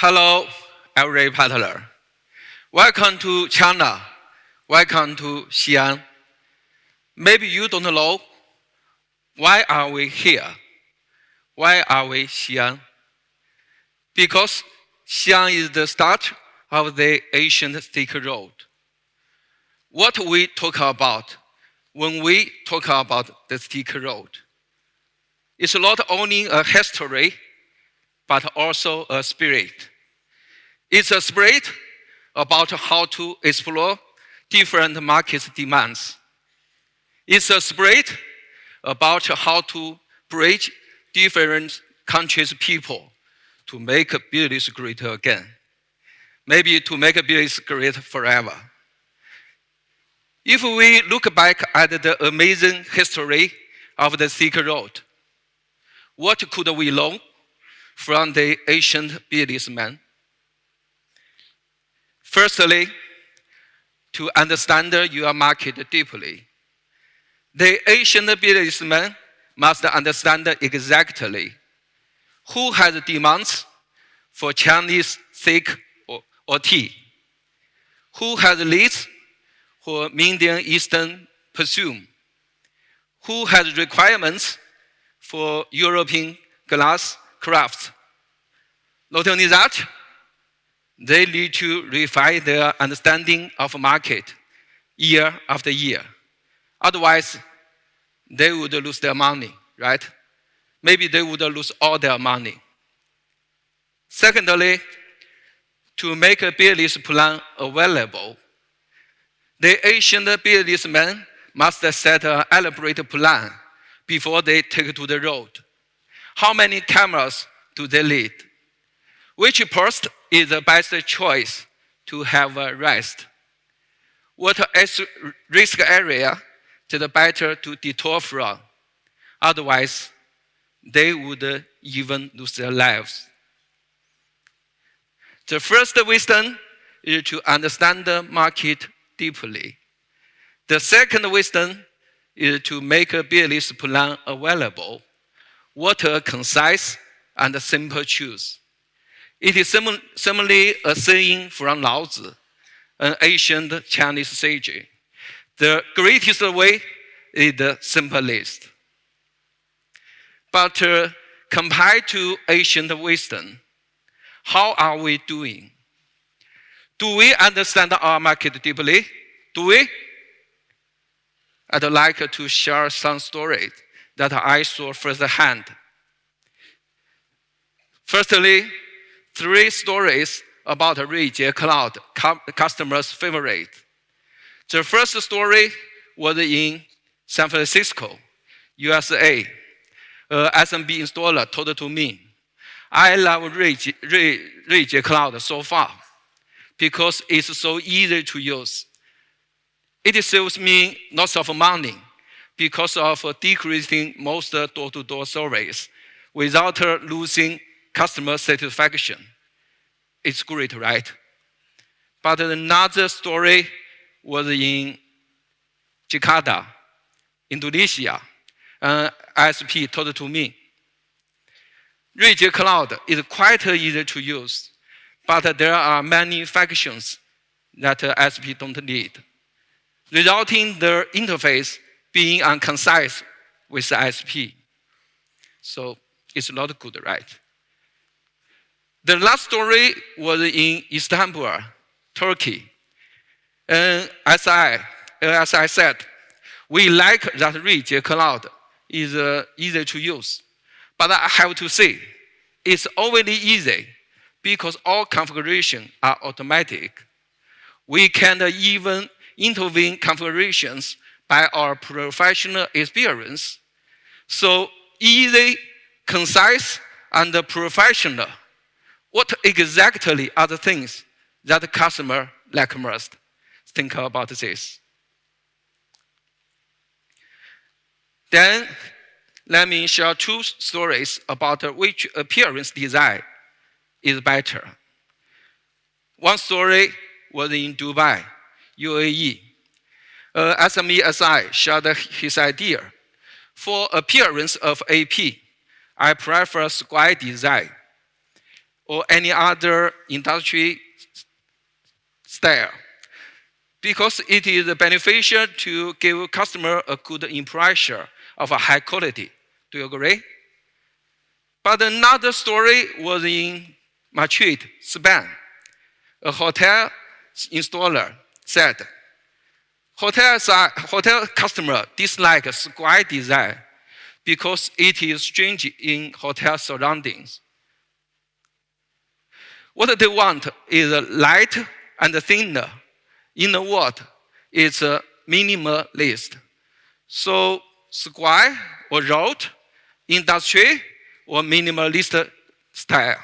Hello, every paddler. Welcome to China. Welcome to Xi'an. Maybe you don't know why are we here? Why are we Xi'an? Because Xi'an is the start of the ancient Silk Road. What we talk about when we talk about the Silk Road is not only a history, but also a spirit. It's a spirit about how to explore different market demands. It's a spirit about how to bridge different countries' people to make business great again. Maybe to make business great forever. If we look back at the amazing history of the Silk Road, what could we learn from the ancient businessmen? Firstly, to understand your market deeply, the ancient businessman must understand exactly who has demands for Chinese silk or tea, who has needs for Middle Eastern perfume, who has requirements for European glass crafts. Not only that, they need to refine their understanding of market year after year. Otherwise, they would lose their money, right? Maybe they would lose all their money. Secondly, to make a business plan available, the ancient businessmen must set an elaborate plan before they take to the road. How many cameras do they need? Which post is the best choice to have a rest? What risk area is the better to detour from? Otherwise, they would even lose their lives. The first wisdom is to understand the market deeply. The second wisdom is to make a business plan available. What a concise and simple choice. It is similarly a saying from Lao Tzu, an ancient Chinese sage. The greatest way is the simplest. But compared to ancient wisdom, how are we doing? Do we understand our market deeply? Do we? I'd like to share some stories that I saw firsthand. Firstly, 3 stories about Ruijie Cloud, customers' favorite. The first story was in San Francisco, USA. A SMB installer told to me, I love Ruijie Cloud so far because it's so easy to use. It saves me lots of money because of decreasing most door-to-door surveys without losing customer satisfaction. It's great, right? But another story was in Jakarta, Indonesia. An ISP told to me, Ruijie Cloud is quite easy to use, but there are many functions that ISP don't need, resulting the interface being unconcise with the ISP. So it's not good, right? The last story was in Istanbul, Turkey. As I said, we like that Ruijie Cloud is easy to use. But I have to say, it's only easy because all configurations are automatic. We can even intervene configurations by our professional experience. So easy, concise, and professional. What exactly are the things that the customer like most? Think about this. Then, let me share 2 stories about which appearance design is better. One story was in Dubai, UAE. SME shared his idea. For appearance of AP, I prefer square design. or any other industry style, because it is beneficial to give customer a good impression of a high quality. Do you agree? But another story was in Madrid, Spain. A hotel installer said, hotel customer dislike square design because it is strange in hotel surroundings. What they want is light and thinner. In a word, it's a minimalist. So square or road, industry or minimalist style.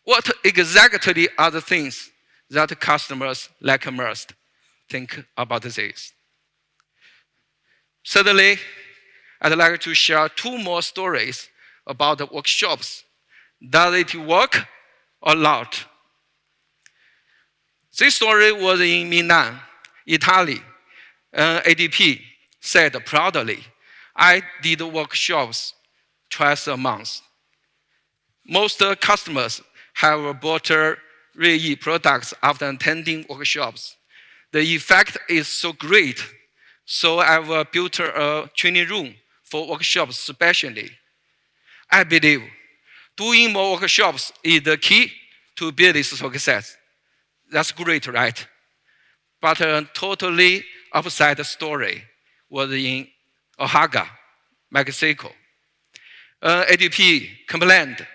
What exactly are the things that customers like most? Think about this. Thirdly, I'd like to share two more stories about the workshops. Does it work or not? This story was in Milan, Italy. ADP said proudly, I did workshops twice a month. Most customers have bought RE products after attending workshops. The effect is so great, so I've built a training room for workshops specially. I believe doing more workshops is the key to business success. That's great, right? But a totally opposite story was in Oaxaca, Mexico. ADP complained,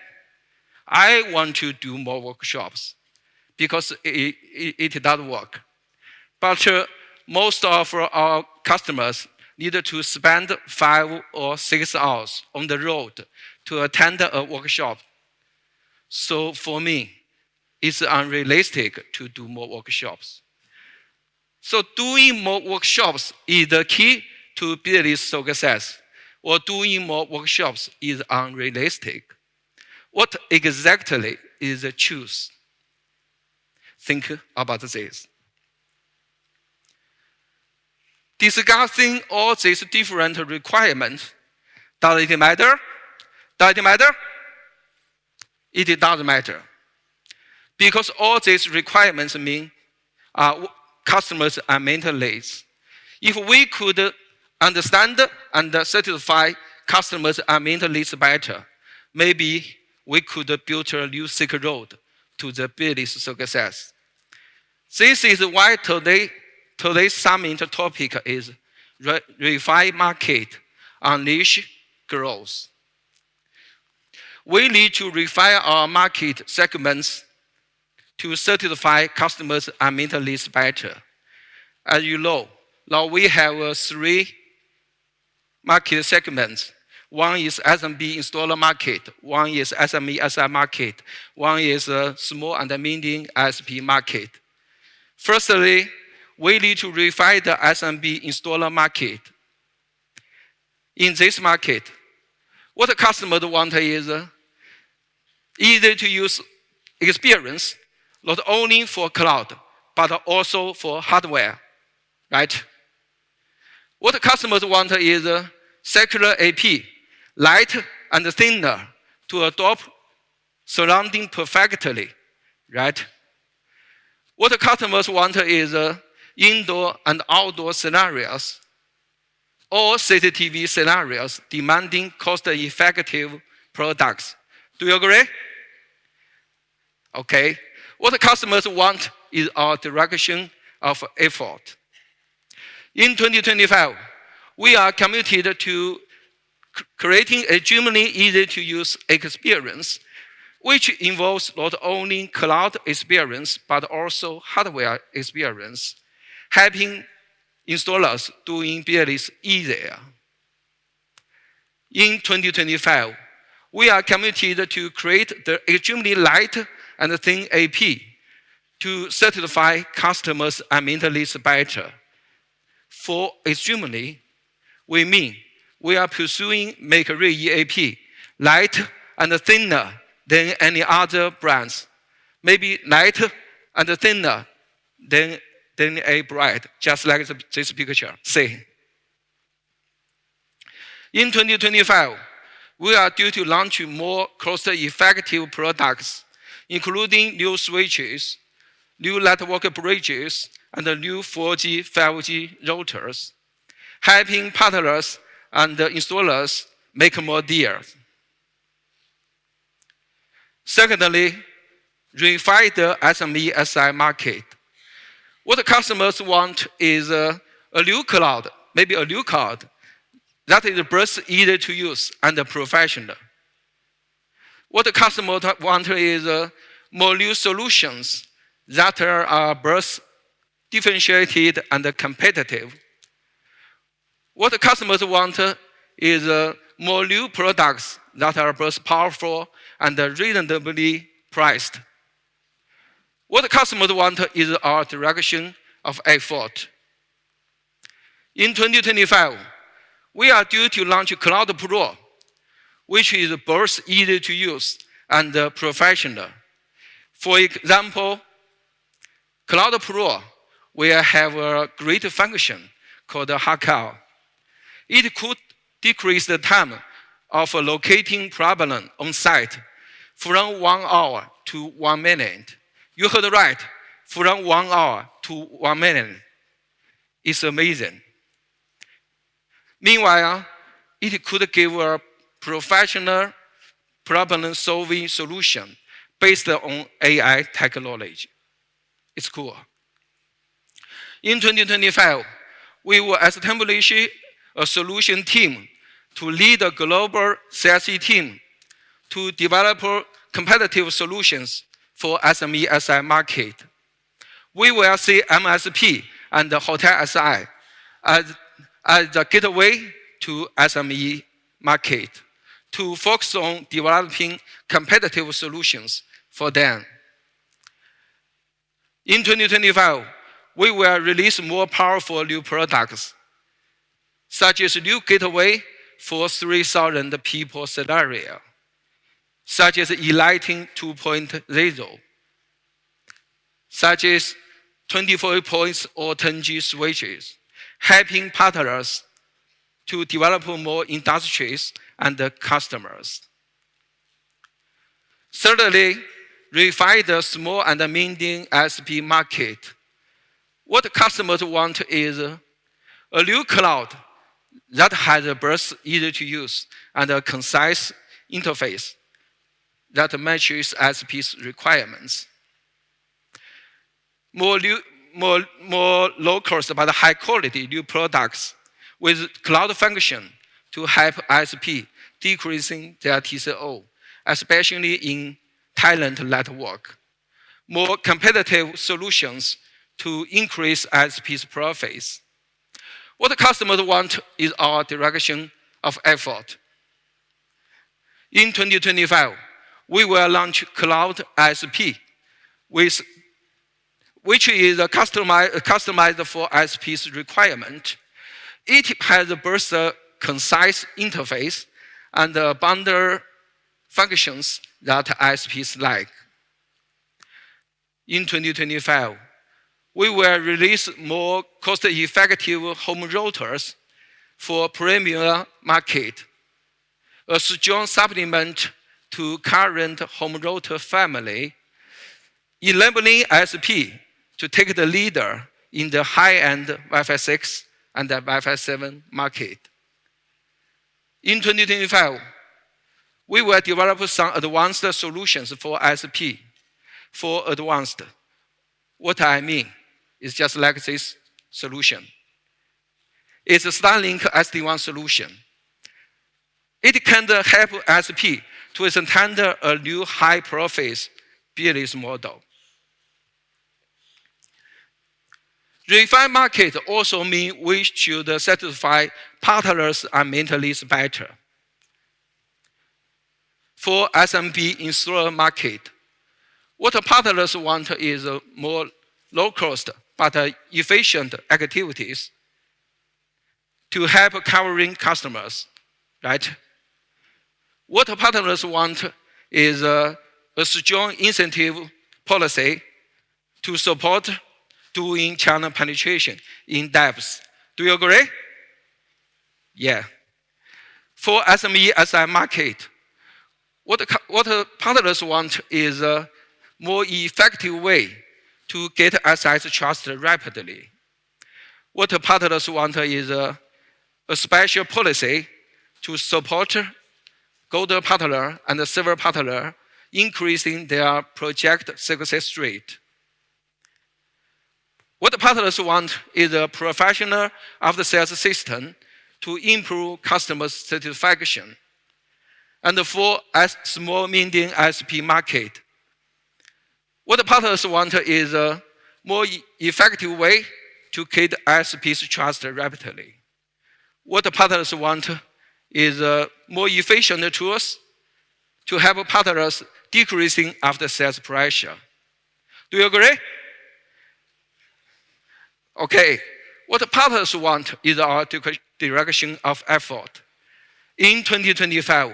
I want to do more workshops because it does work. But most of our customers need to spend 5 or 6 hours on the road to attend a workshop. So for me, it's unrealistic to do more workshops. So doing more workshops is the key to business success, or doing more workshops is unrealistic. What exactly is the truth? Think about this. Discussing all these different requirements, does it matter? Does it matter? It does matter. Because all these requirements mean customers' mental needs. If we could understand and satisfy customers' mental needs better, maybe we could build a new secret road to the business success. This is why today's summit topic is Refine Market, Unleash Growth. We need to refine our market segments to satisfy customers' mental needs better. As you know, now we have 3 market segments. One is SMB installer market, one is SME SI market, one is small and medium ISP market. Firstly, we need to refine the SMB installer market. In this market, what customers want is easy to use experience, not only for cloud, but also for hardware, right? What customers want is secular AP, light and thinner to adopt surrounding perfectly, right? What customers want is indoor and outdoor scenarios, or CCTV scenarios demanding cost-effective products. Do you agree? Okay. What customers want is our direction of effort. In 2025, we are committed to creating a genuinely easy-to-use experience, which involves not only cloud experience, but also hardware experience, helping installers doing business easier. In 2025, we are committed to create the extremely light and thin AP to satisfy customers' mental needs better. For extremely, we mean we are pursuing make RE AP light and thinner than any other brands. Maybe light and thinner than a brand, just like this picture. See. In 2025, we are due to launch more cost-effective products including new switches, new network bridges, and new 4G, 5G routers, helping partners and installers make more deals. Secondly, refine the SME SI market. What customers want is a new cloud, maybe a new cloud, that is both easy to use and professional. What customers want is more new solutions that are both differentiated and competitive. What customers want is more new products that are both powerful and reasonably priced. What customers want is our direction of effort. In 2025, we are due to launch Cloud Pro, which is both easy to use and professional. For example, Cloud Pro will have a great function called Hackle. It could decrease the time of locating problem on site from 1 hour to 1 minute. You heard right, from 1 hour to 1 minute. It's amazing. Meanwhile, it could give a professional problem-solving solution based on AI technology. It's cool. In 2025, we will establish a solution team to lead a global CSE team to develop competitive solutions for SME SI market. We will see MSP and Hotel SI as the gateway to SME market to focus on developing competitive solutions for them. In 2025, we will release more powerful new products, such as new gateway for 3,000 people scenario, such as Enlighten 2.0, such as 24 points or 10G switches, helping partners to develop more industries and customers. Thirdly, refine the small and medium SP market. What customers want is a new cloud that has both easy to use and a concise interface that matches SP's requirements. More low cost but high quality new products with cloud function to help ISP decreasing their TCO, especially in talent network. More competitive solutions to increase ISP's profits. What customers want is our direction of effort. In 2025, we will launch Cloud ISP, which is customized for ISP's requirement. It has both a concise interface and bundle functions that ISPs like. In 2025, we will release more cost-effective home routers for premium market, a strong supplement to current home router family, enabling ISP to take the leader in the high-end Wi-Fi 6 and the Wi-Fi 7 market. In 2025, we will develop some advanced solutions for ISP. For advanced, what I mean is just like this solution. It's a Starlink SD-WAN solution. It can help ISP to extend a new high-profile business model. Refined market also means we should satisfy partners and mentalists better. For SMB installer market, what partners want is more low-cost but efficient activities to help covering customers, right? What partners want is a strong incentive policy to support doing channel penetration in depth. Do you agree? Yeah. For SME SI market, what partners want is more effective way to get SI's trust rapidly. What partners want is a special policy to support gold partner and silver partner, increasing their project success rate. What partners want is a professional after-sales system to improve customer satisfaction. And for small medium ISP market, what partners want is a more effective way to get ISP's trust rapidly. What partners want is more efficient tools to help partners decreasing after-sales pressure. Do you agree? Okay, what partners want is our direction of effort. In 2025,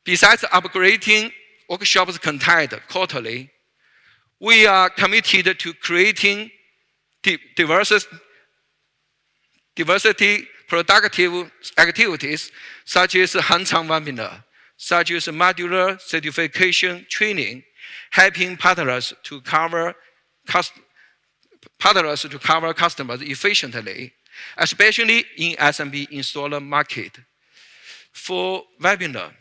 besides upgrading workshops content quarterly, we are committed to creating diversity productive activities such as hands-on webinar, such as modular certification training, helping partners to cover customers efficiently, especially in SMB installer market. For webinar,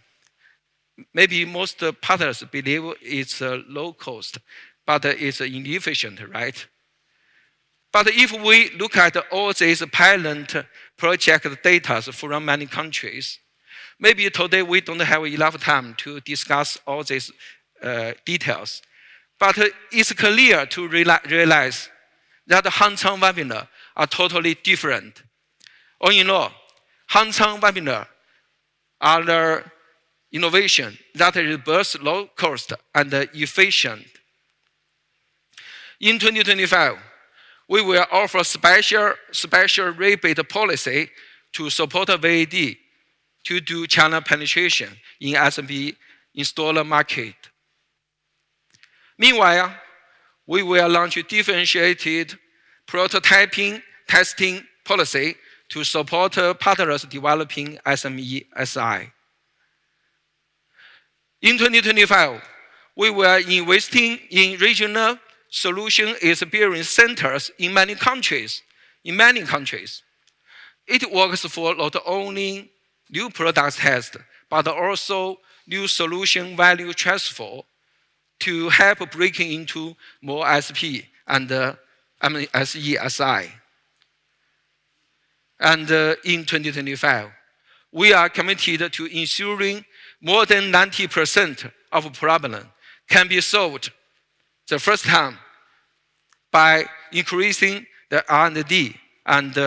maybe most partners believe it's low cost, but it's inefficient, right? But if we look at all these pilot project data from many countries, maybe today we don't have enough time to discuss all these details. But it's clear to realize that hands-on webinar are totally different. All in all, hands-on webinar are the innovation that is both low cost and efficient. In 2025, we will offer special rebate policy to support VAD to do channel penetration in SMB installer market. Meanwhile, we will launch a differentiated prototyping testing policy to support partners developing SME SI. In 2025, we will investing in regional solution experience centers in many countries. It works for not only new product test, but also new solution value transfer to help breaking into more SP and SESI. And in 2025, we are committed to ensuring more than 90% of problems can be solved the first time by increasing the R&D and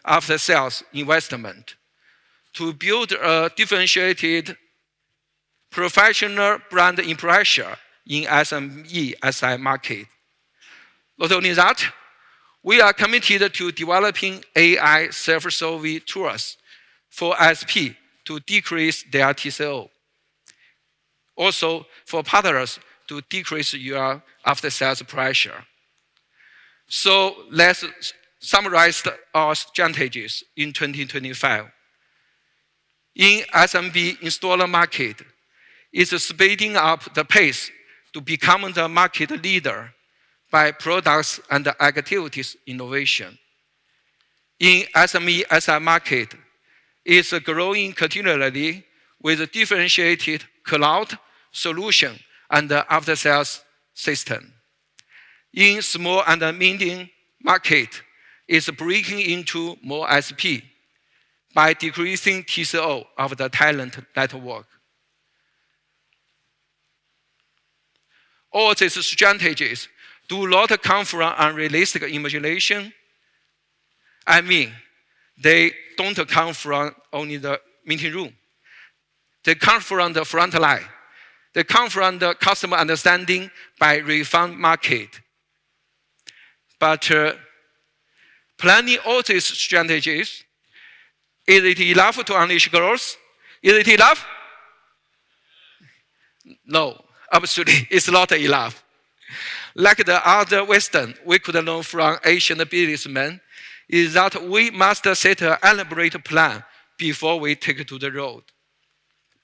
after-sales investment to build a differentiated professional brand impression in SME SI market. Not only that, we are committed to developing AI self-service tools for SP to decrease their TCO. Also, for partners to decrease your after-sales pressure. So let's summarize our strategies in 2025. In SMB installer market, it's speeding up the pace to become the market leader by products and activities innovation. In SME SI market, it's growing continually with differentiated cloud solution and after-sales system. In small and medium market, it's breaking into more SP by decreasing TCO of the talent network. All these strategies do not come from unrealistic imagination. I mean, they don't come from only the meeting room. They come from the front line. They come from the customer understanding by refined market. But planning all these strategies, is it enough to unleash growth? Is it enough? No, absolutely, it's not enough. Like the other Western, we could learn from Asian businessmen, is that we must set an elaborate plan before we take to the road.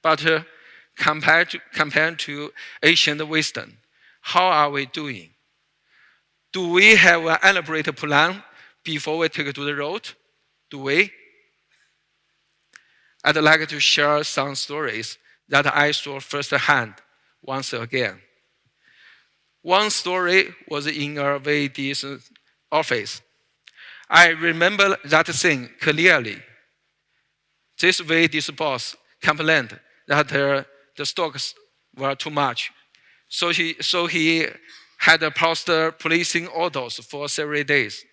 But compared to ancient wisdom. How are we doing? Do we have an elaborate plan before we take to the road? Do we? I'd like to share some stories that I saw firsthand once again. One story was in a VD's office. I remember that thing clearly. This VD's boss complained that the stocks were too much. So he had passed policing orders for several days.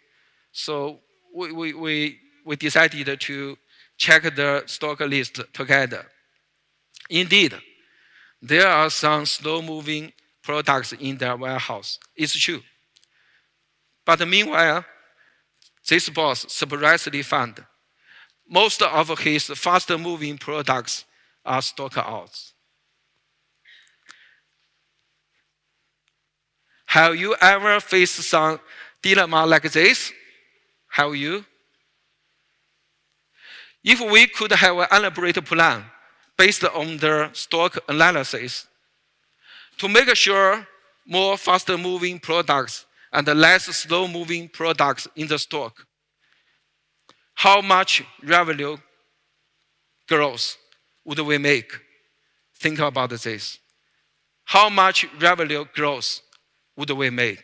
So we decided to check the stock list together. Indeed, there are some slow-moving products in their warehouse. It's true. But meanwhile, this boss surprisingly found most of his fast-moving products are stock outs. Have you ever faced some dilemma like this? Have you? If we could have an elaborate plan based on the stock analysis to make sure more fast-moving products and less slow-moving products in the stock, how much revenue growth would we make? Think about this. How much revenue growth would we make?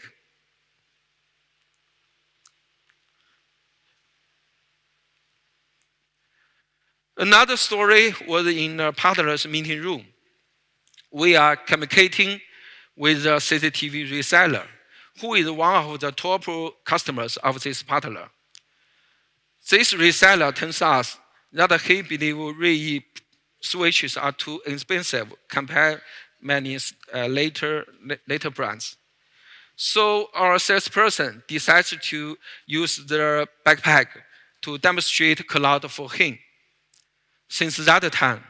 Another story was in a partner's meeting room. We are communicating with a CCTV reseller, who is one of the top customers of this partner. This reseller tells us that he believes RE switches are too expensive compared to many later brands. So our salesperson decides to use their backpack to demonstrate cloud for him. Since that time,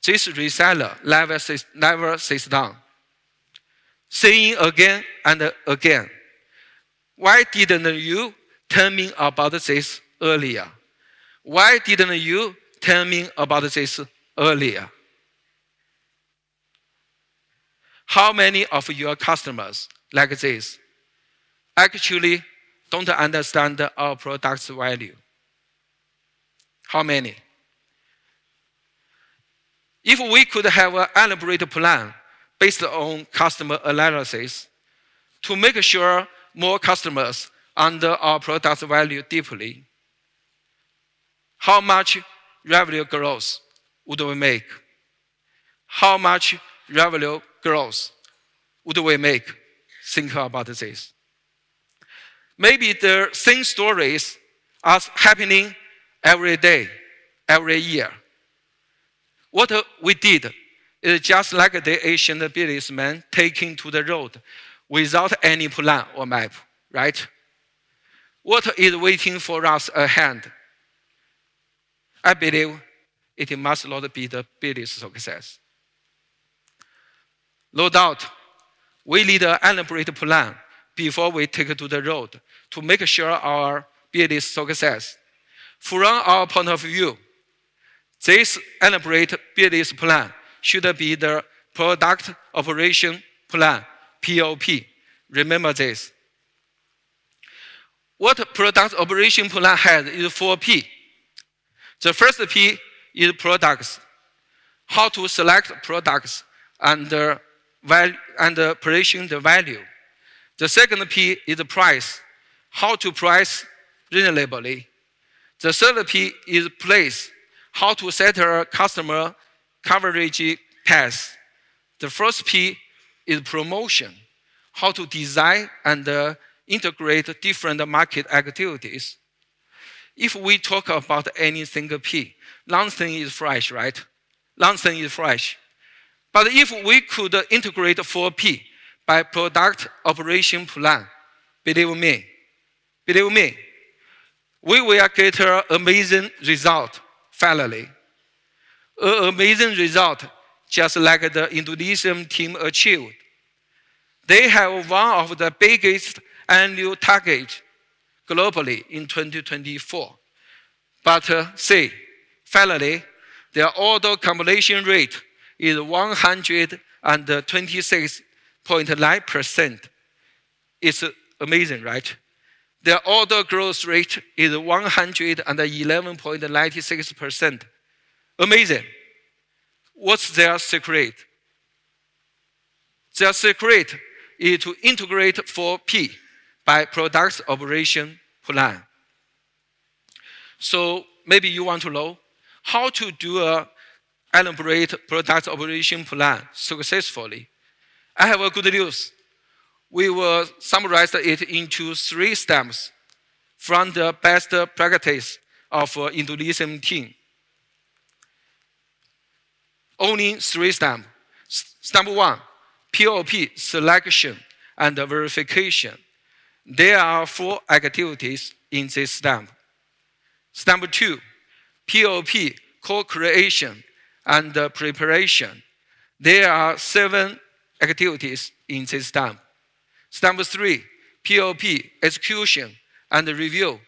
this reseller never sits down, saying again and again, "Why didn't you tell me about this earlier? Why didn't you tell me about this earlier?" How many of your customers like this actually don't understand our product's value? How many? If we could have an elaborate plan based on customer analysis to make sure more customers under our product's value deeply, how much revenue growth would we make? How much revenue growth would we make? Think about this. Maybe the same stories are happening every day, every year. What we did is just like the Asian businessman taking to the road without any plan or map, right? What is waiting for us ahead? I believe it must not be the business success. No doubt, we need an elaborate plan before we take to the road to make sure our business success. From our point of view, this elaborate business plan should be the product operation plan, POP. Remember this. What product operation plan has is 4P. The first P is products. How to select products and position the value. The second P is price. How to price reasonably. The third P is place. How to set a customer coverage path. The first P is promotion. How to design and integrate different market activities. If we talk about any single P, nothing is fresh, right? Nothing is fresh. But if we could integrate 4P by product operation plan, believe me, we will get an amazing result finally. An amazing result just like the Indonesian team achieved. They have one of the biggest annual targets globally in 2024. But see, finally, their order completion rate is 126.9%. It's amazing, right? Their order growth rate is 111.96%. Amazing. What's their secret? Their secret is to integrate 4P by product operation plan. So maybe you want to know how to do a elaborate product operation plan successfully. I have a good news. We will summarize it into 3 steps from the best practice of Indonesian team. Only 3 steps. Step 1, POP selection and verification. There are 4 activities in this step. Step 2, POP co-creation and preparation. There are 7 activities in this step. Step 3, POP execution and review.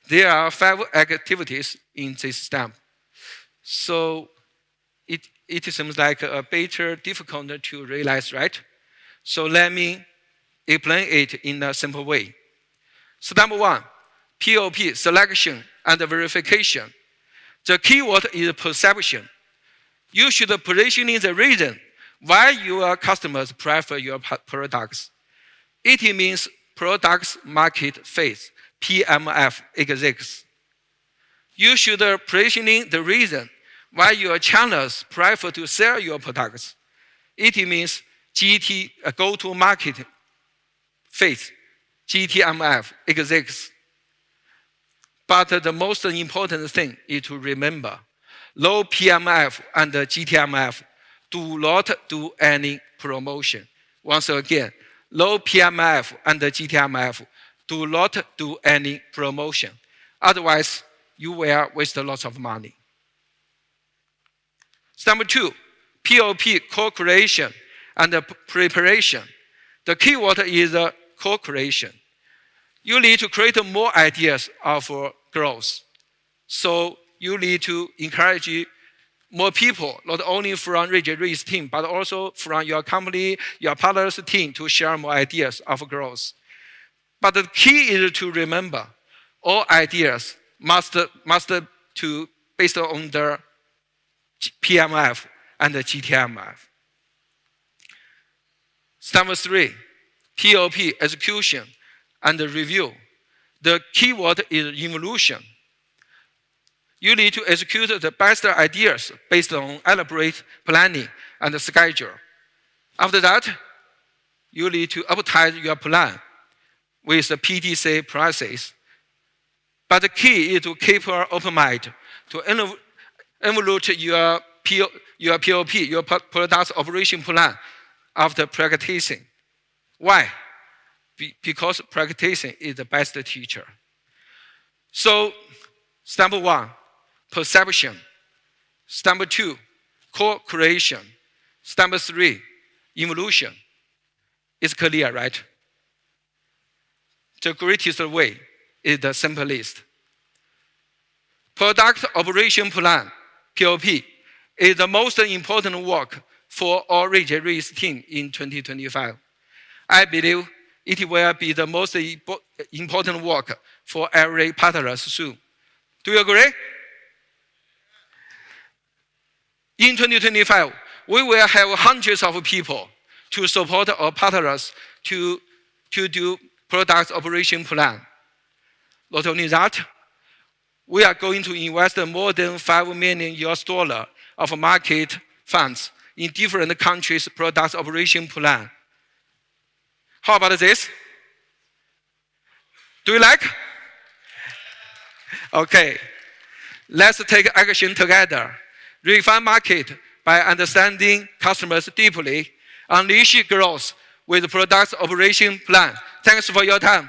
There are 5 activities in this step. So it seems like a bit difficult to realize, right? So let me explain it in a simple way. Step 1, POP selection and verification. The keyword is perception. You should position the reason why your customers prefer your products. It means products market fit, PMF exists. You should position the reason why your channels prefer to sell your products. It means GT, go-to-market fit, GTMF exists. But the most important thing is to remember, low PMF and GTMF do not do any promotion. Once again, low PMF and GTMF do not do any promotion. Otherwise, you will waste lots of money. Step 2, POP co-creation and preparation. The keyword is co-creation. You need to create more ideas of growth. So you need to encourage more people, not only from Rui's team, but also from your company, your partners' team, to share more ideas of growth. But the key is to remember, all ideas must to based on the PMF and the GTMF. Step 3, POP execution and review. The keyword is evolution. You need to execute the best ideas based on elaborate planning and schedule. After that, you need to optimize your plan with the PDC process. But the key is to keep open mind, to evaluate your POP, your product operation plan after practicing. Why? Because practicing is the best teacher. So, step 1, perception. Step 2, co-creation. Step 3, evolution. It's clear, right? The greatest way is the simplest. Product operation plan, POP, is the most important work for all Rui's team in 2025. I believe it will be the most important work for every partner soon. Do you agree? In 2025, we will have hundreds of people to support our partners to do product operation plan. Not only that, we are going to invest more than $5 million of market funds in different countries' product operation plan. How about this? Do you like? Okay. Let's take action together. Refine market by understanding customers deeply. Unleash growth with product operation plan. Thanks for your time.